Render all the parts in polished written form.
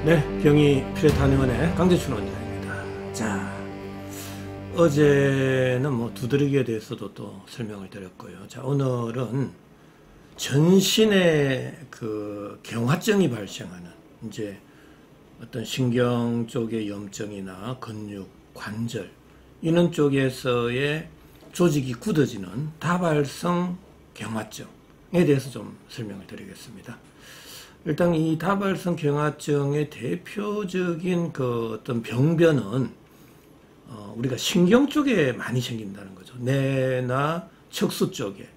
네, 경희 피레타니원의 강재춘 원장입니다. 자, 어제는 두드러기에 대해서도 또 설명을 드렸고요. 자, 오늘은 전신에 그 경화증이 발생하는 이제 어떤 신경 쪽의 염증이나 근육, 관절 이런 쪽에서의 조직이 굳어지는 다발성 경화증에 대해서 좀 설명을 드리겠습니다. 일단 이 다발성 경화증의 대표적인 그 어떤 병변은 우리가 신경 쪽에 많이 생긴다는 거죠. 뇌나 척수 쪽에.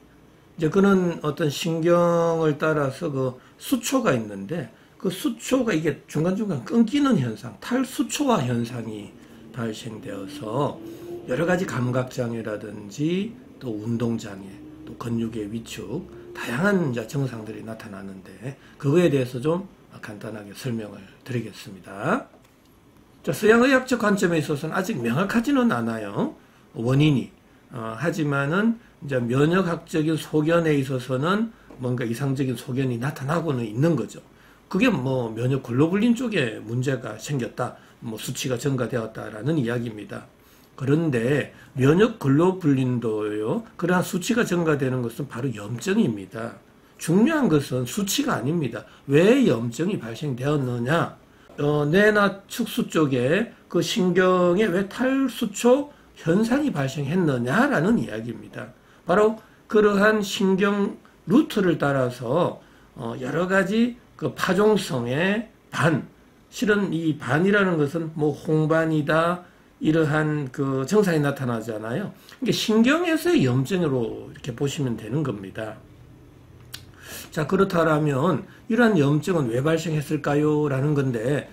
이제 그런 어떤 신경을 따라서 그 수초가 있는데 그 수초가 이게 중간중간 끊기는 현상, 탈수초화 현상이 발생되어서 여러 가지 감각장애라든지 또 운동장애, 또 근육의 위축, 다양한 증상들이 나타나는데 그거에 대해서 좀 간단하게 설명을 드리겠습니다. 자, 서양의학적 관점에 있어서는 아직 명확하지는 않아요. 원인이. 하지만은 이제 면역학적인 소견에 있어서는 뭔가 이상적인 소견이 나타나고는 있는 거죠. 그게 면역 글로불린 쪽에 문제가 생겼다, 수치가 증가되었다라는 이야기입니다. 그런데 면역 글로불린도요, 그러한 수치가 증가되는 것은 바로 염증입니다. 중요한 것은 수치가 아닙니다. 왜 염증이 발생되었느냐? 뇌나 척수 쪽에 그 신경에 왜 탈수초 현상이 발생했느냐라는 이야기입니다. 바로 그러한 신경 루트를 따라서 여러 가지 그 파종성의 실은 이 반이라는 것은 홍반이다, 이러한 그 증상이 나타나잖아요. 이게 신경에서의 염증으로 이렇게 보시면 되는 겁니다. 자, 그렇다면 이러한 염증은 왜 발생했을까요? 라는 건데,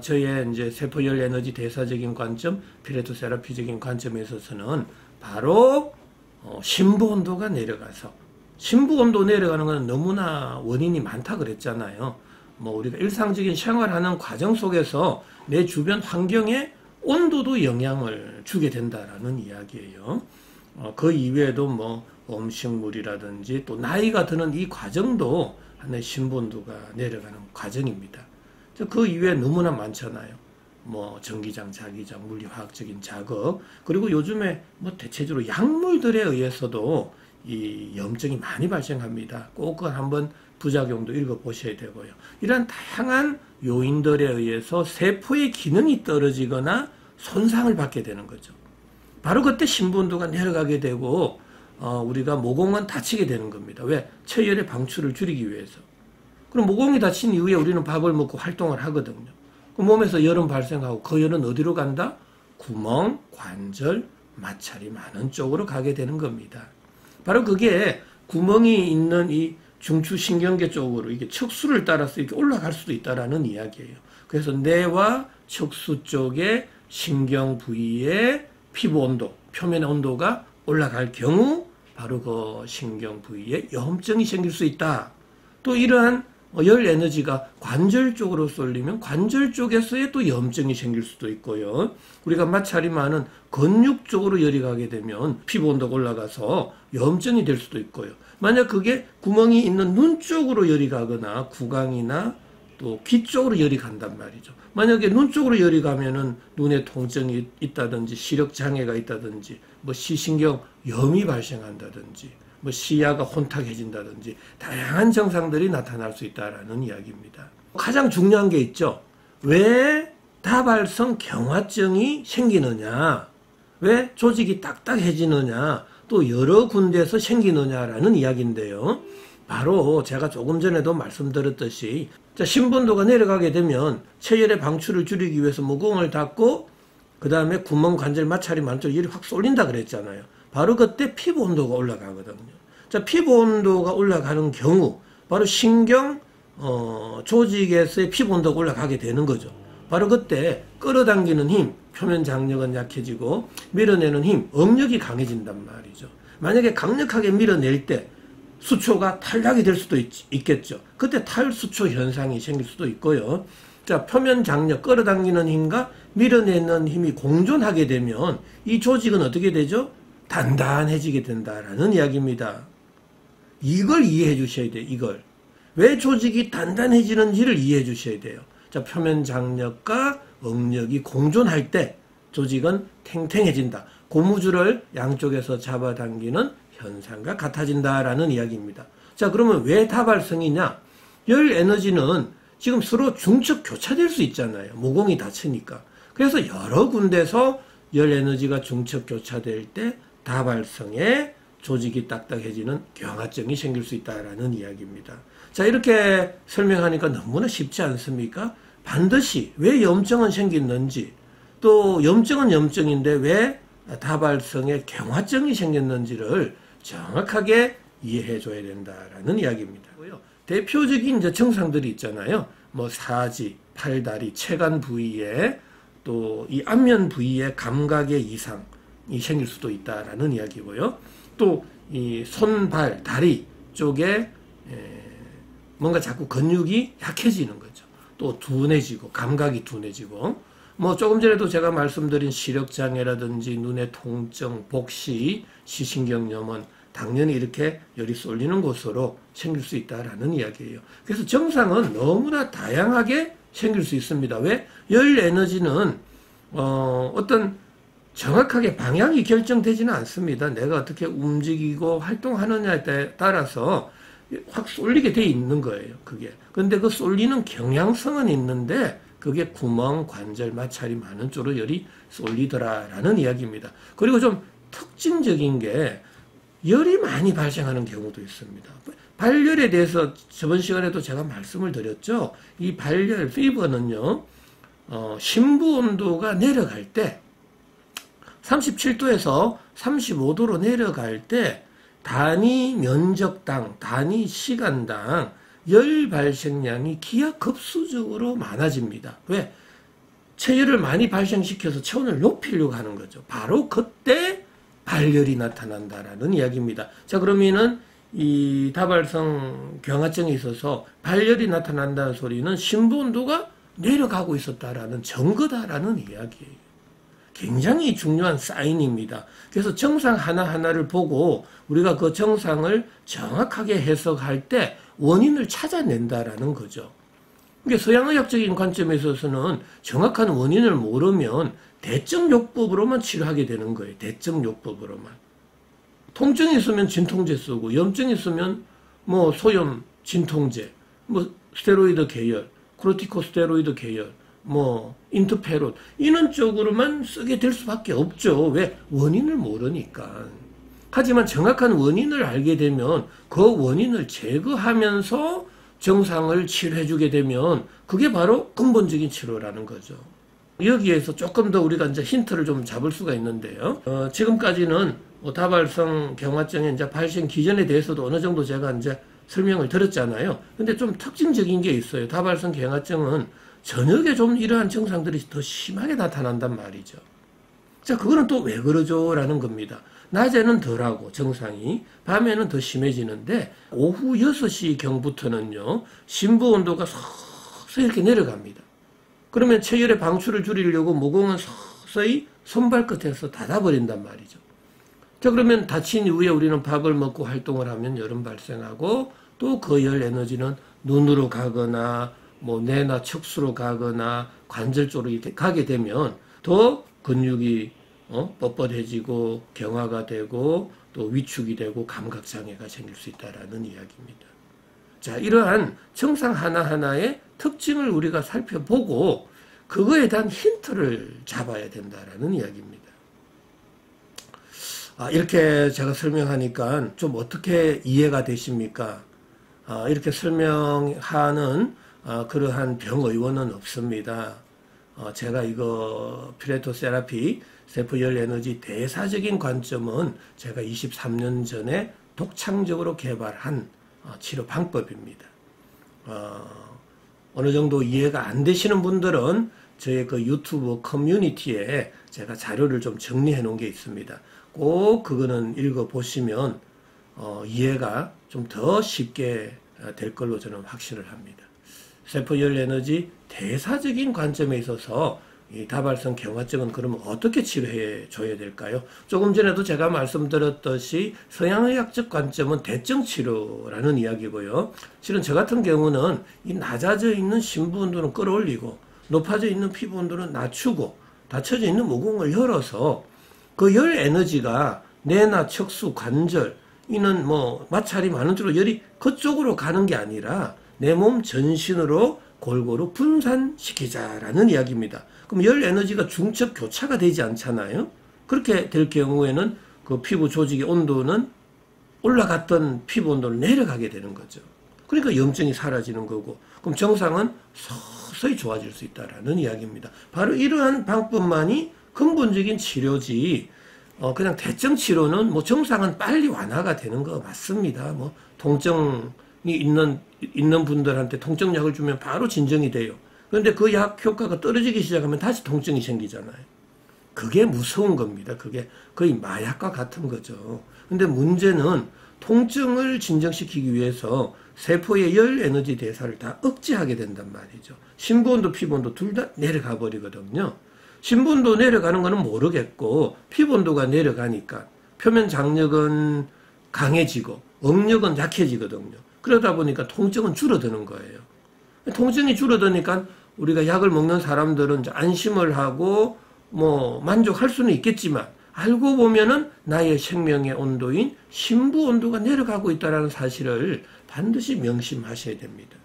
저의 이제 세포열 에너지 대사적인 관점, 피레토 세라피적인 관점에 있어서는 바로 심부 온도가 내려가서, 심부 온도 내려가는 건 너무나 원인이 많다 그랬잖아요. 우리가 일상적인 생활하는 과정 속에서 내 주변 환경에 온도도 영향을 주게 된다라는 이야기예요. 그 이외에도 음식물이라든지 또 나이가 드는 이 과정도 하나의 신부온도가 내려가는 과정입니다. 그 이외에 너무나 많잖아요. 전기장, 자기장, 물리화학적인 자극, 그리고 요즘에 대체적으로 약물들에 의해서도 이 염증이 많이 발생합니다. 꼭 그걸 한번 부작용도 읽어보셔야 되고요. 이러한 다양한 요인들에 의해서 세포의 기능이 떨어지거나 손상을 받게 되는 거죠. 바로 그때 심부온도가 내려가게 되고 우리가 모공은 다치게 되는 겁니다. 왜? 체열의 방출을 줄이기 위해서. 그럼 모공이 다친 이후에 우리는 밥을 먹고 활동을 하거든요. 그 몸에서 열은 발생하고 그 열은 어디로 간다? 구멍, 관절, 마찰이 많은 쪽으로 가게 되는 겁니다. 바로 그게 구멍이 있는 이 중추신경계 쪽으로 이게 척수를 따라서 이렇게 올라갈 수도 있다라는 이야기예요. 그래서 뇌와 척수 쪽의 신경 부위의 피부 온도, 표면 온도가 올라갈 경우 바로 그 신경 부위에 염증이 생길 수 있다. 또 이러한 열 에너지가 관절 쪽으로 쏠리면 관절 쪽에서의 또 염증이 생길 수도 있고요. 우리가 마찰이 많은 근육 쪽으로 열이 가게 되면 피부 온도가 올라가서 염증이 될 수도 있고요. 만약 그게 구멍이 있는 눈 쪽으로 열이 가거나 구강이나 또 귀 쪽으로 열이 간단 말이죠. 만약에 눈 쪽으로 열이 가면은 눈에 통증이 있다든지 시력 장애가 있다든지 시신경 염이 발생한다든지 시야가 혼탁해진다든지 다양한 증상들이 나타날 수 있다라는 이야기입니다. 가장 중요한 게 있죠. 왜 다발성 경화증이 생기느냐? 왜 조직이 딱딱해지느냐? 또 여러 군데에서 생기느냐라는 이야기인데요. 바로 제가 조금 전에도 말씀드렸듯이 심부온도가 내려가게 되면 체열의 방출을 줄이기 위해서 모공을 닫고 그 다음에 구멍, 관절, 마찰이 많은 쪽으로 열이 확 쏠린다 그랬잖아요. 바로 그때 피부 온도가 올라가거든요. 자, 피부 온도가 올라가는 경우 바로 신경 조직에서의 피부 온도가 올라가게 되는 거죠. 바로 그때 끌어당기는 힘, 표면 장력은 약해지고 밀어내는 힘, 응력이 강해진단 말이죠. 만약에 강력하게 밀어낼 때 수초가 탈락이 될 수도 있겠죠. 그때 탈수초 현상이 생길 수도 있고요. 자, 표면 장력, 끌어당기는 힘과 밀어내는 힘이 공존하게 되면 이 조직은 어떻게 되죠? 단단해지게 된다라는 이야기입니다. 이걸 이해해 주셔야 돼요. 이걸. 왜 조직이 단단해지는지를 이해해 주셔야 돼요. 자, 표면 장력과 응력이 공존할 때 조직은 탱탱해진다. 고무줄을 양쪽에서 잡아당기는 현상과 같아진다라는 이야기입니다. 자, 그러면 왜 다발성이냐? 열 에너지는 지금 서로 중첩 교차될 수 있잖아요. 모공이 닫히니까. 그래서 여러 군데서 열 에너지가 중첩 교차될 때 다발성에 조직이 딱딱해지는 경화증이 생길 수 있다라는 이야기입니다. 자, 이렇게 설명하니까 너무나 쉽지 않습니까? 반드시 왜 염증은 생겼는지, 또 염증은 염증인데 왜 다발성에 경화증이 생겼는지를 정확하게 이해해 줘야 된다라는 이야기입니다. 대표적인 이제 증상들이 있잖아요. 뭐 사지, 팔다리, 체관 부위에 또 이 안면 부위에 감각의 이상이 생길 수도 있다라는 이야기고요. 또 이 손, 발, 다리 쪽에 뭔가 자꾸 근육이 약해지는 거죠. 또 둔해지고, 감각이 둔해지고, 뭐 조금 전에도 제가 말씀드린 시력장애라든지 눈의 통증, 복시, 시신경염은 당연히 이렇게 열이 쏠리는 곳으로 생길 수 있다라는 이야기예요. 그래서 증상은 너무나 다양하게 생길 수 있습니다. 왜? 열 에너지는 어떤 정확하게 방향이 결정되지는 않습니다. 내가 어떻게 움직이고 활동하느냐에 따라서 확 쏠리게 돼 있는 거예요. 그게. 근데 그 쏠리는 경향성은 있는데 그게 구멍, 관절, 마찰이 많은 쪽으로 열이 쏠리더라라는 이야기입니다. 그리고 좀 특징적인 게 열이 많이 발생하는 경우도 있습니다. 발열에 대해서 저번 시간에도 제가 말씀을 드렸죠. 이 발열, 피버는요, 심부 온도가 내려갈 때 37도에서 35도로 내려갈 때 단위 면적당, 단위 시간당 열 발생량이 기하급수적으로 많아집니다. 왜? 체열을 많이 발생시켜서 체온을 높이려고 하는 거죠. 바로 그때 발열이 나타난다라는 이야기입니다. 자, 그러면은 이 다발성 경화증에 있어서 발열이 나타난다는 소리는 심부 온도가 내려가고 있었다라는 증거다라는 이야기예요. 굉장히 중요한 사인입니다. 그래서 증상 하나하나를 보고 우리가 그 증상을 정확하게 해석할 때 원인을 찾아낸다라는 거죠. 그러니까 서양의학적인 관점에 있어서는 정확한 원인을 모르면 대증요법으로만 치료하게 되는 거예요. 대증요법으로만. 통증이 있으면 진통제 쓰고, 염증이 있으면 뭐 소염 진통제, 뭐 스테로이드 계열, 코르티코스테로이드 계열, 뭐 인터페론 이런 쪽으로만 쓰게 될 수밖에 없죠. 왜? 원인을 모르니까. 하지만 정확한 원인을 알게 되면 그 원인을 제거하면서 증상을 치료해주게 되면 그게 바로 근본적인 치료라는 거죠. 여기에서 조금 더 우리가 이제 힌트를 좀 잡을 수가 있는데요. 지금까지는 다발성 경화증의 이제 발생 기전에 대해서도 어느 정도 제가 이제 설명을 드렸잖아요. 근데 좀 특징적인 게 있어요. 다발성 경화증은 저녁에 좀 이러한 증상들이 더 심하게 나타난단 말이죠. 자, 그거는 또 왜 그러죠? 라는 겁니다. 낮에는 덜하고 증상이, 밤에는 더 심해지는데 오후 6시경부터는요. 심부 온도가 서서히 이렇게 내려갑니다. 그러면 체열의 방출을 줄이려고 모공은 서서히 손발끝에서 닫아버린단 말이죠. 자, 그러면 닫힌 이후에 우리는 밥을 먹고 활동을 하면 열은 발생하고 또 그 열 에너지는 눈으로 가거나 뭐 뇌나 척수로 가거나 관절 쪽으로 이렇게 가게 되면 더 근육이 뻣뻣해지고 경화가 되고 또 위축이 되고 감각장애가 생길 수 있다는 이야기입니다. 자, 이러한 증상 하나하나의 특징을 우리가 살펴보고 그거에 대한 힌트를 잡아야 된다는 이야기입니다. 이렇게 제가 설명하니까 좀 어떻게 이해가 되십니까? 이렇게 설명하는 그러한 병의원은 없습니다. 제가 이거 피레토 세라피, 세포열 에너지 대사적인 관점은 제가 23년 전에 독창적으로 개발한 치료 방법입니다. 어느 정도 이해가 안 되시는 분들은 저의 그 유튜브 커뮤니티에 제가 자료를 좀 정리해 놓은 게 있습니다. 꼭 그거는 읽어보시면 이해가 좀 더 쉽게 될 걸로 저는 확신을 합니다. 세포열 에너지 대사적인 관점에 있어서 이 다발성 경화증은 그러면 어떻게 치료해 줘야 될까요? 조금 전에도 제가 말씀드렸듯이 서양의학적 관점은 대증 치료라는 이야기고요. 실은 저 같은 경우는 이 낮아져 있는 심부 온도는 끌어올리고 높아져 있는 피부 온도는 낮추고 닫혀져 있는 모공을 열어서 그 열 에너지가 뇌나 척수, 관절 이는 뭐 마찰이 많은 쪽으로 열이 그쪽으로 가는 게 아니라 내 몸 전신으로 골고루 분산시키자라는 이야기입니다. 그럼 열 에너지가 중첩 교차가 되지 않잖아요. 그렇게 될 경우에는 그 피부 조직의 온도는 올라갔던 피부 온도를 내려가게 되는 거죠. 그러니까 염증이 사라지는 거고, 그럼 정상은 서서히 좋아질 수 있다라는 이야기입니다. 바로 이러한 방법만이 근본적인 치료지, 그냥 대증 치료는 뭐 정상은 빨리 완화가 되는 거 맞습니다. 뭐 통증이 있는 분들한테 통증약을 주면 바로 진정이 돼요. 그런데 그 약 효과가 떨어지기 시작하면 다시 통증이 생기잖아요. 그게 무서운 겁니다. 그게 거의 마약과 같은 거죠. 근데 문제는 통증을 진정시키기 위해서 세포의 열 에너지 대사를 다 억제하게 된단 말이죠. 심부온도 피부온도 둘 다 내려가 버리거든요. 심부온도 내려가는 거는 모르겠고 피부온도가 내려가니까 표면 장력은 강해지고 억력은 약해지거든요. 그러다 보니까 통증은 줄어드는 거예요. 통증이 줄어드니까 우리가 약을 먹는 사람들은 안심을 하고 뭐 만족할 수는 있겠지만 알고 보면은 나의 생명의 온도인 심부 온도가 내려가고 있다는 사실을 반드시 명심하셔야 됩니다.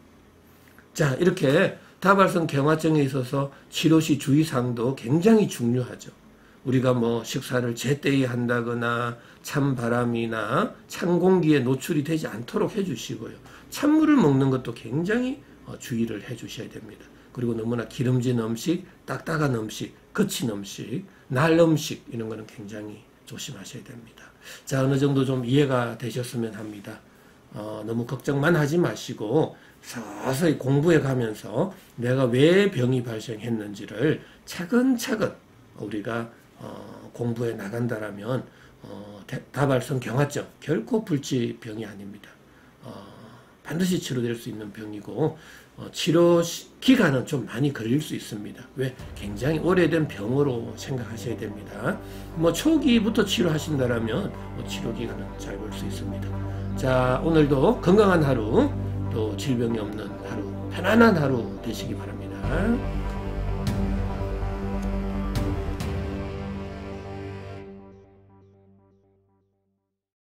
자, 이렇게 다발성 경화증에 있어서 치료 시 주의사항도 굉장히 중요하죠. 우리가 뭐 식사를 제때에 한다거나 찬 바람이나 찬 공기에 노출이 되지 않도록 해주시고요. 찬물을 먹는 것도 굉장히 주의를 해주셔야 됩니다. 그리고 너무나 기름진 음식, 딱딱한 음식, 거친 음식, 날 음식 이런 거는 굉장히 조심하셔야 됩니다. 자, 어느 정도 좀 이해가 되셨으면 합니다. 너무 걱정만 하지 마시고 서서히 공부해 가면서 내가 왜 병이 발생했는지를 차근차근 우리가 공부해 나간다라면 다발성 경화증 결코 불치병이 아닙니다. 반드시 치료될 수 있는 병이고 치료 기간은 좀 많이 걸릴 수 있습니다. 왜? 굉장히 오래된 병으로 생각하셔야 됩니다. 뭐 초기부터 치료하신다라면 치료 기간은 잘 볼 수 있습니다. 자, 오늘도 건강한 하루, 또 질병이 없는 하루, 편안한 하루 되시기 바랍니다.